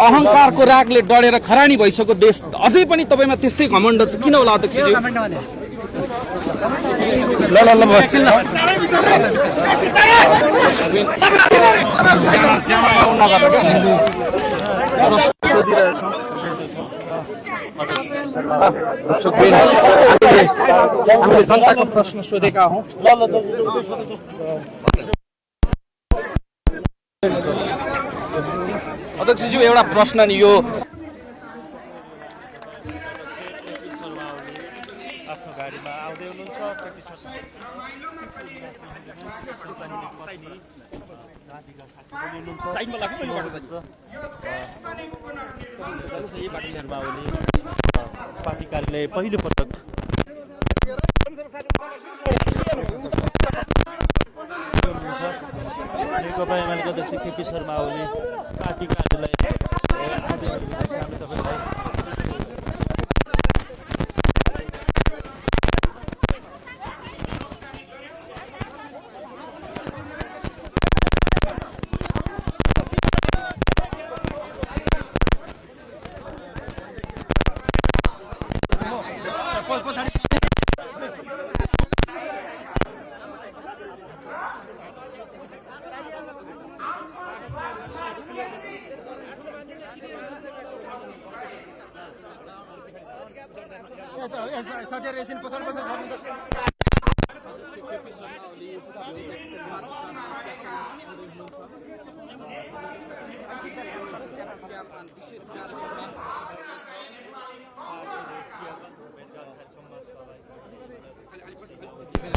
अहंकारको रागले डढेर खरानी भइसकेको देश अझै पनि तपाईमा त्यस्तै घमण्ड छ किन होला अध्यक्षज्यू? हामीले जनताको प्रश्न सोधेका हौं। अध्यक्षज्यू एउटा प्रश्न नि यो आफ्नो गाडीमा आउँदै हुनुहुन्छ पार्टी कार्यालय पहिलो पटक नेकपा एमालेका अध्यक्ष केपी शर्मा ओली पार्टी कार्यालय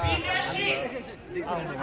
Leadership,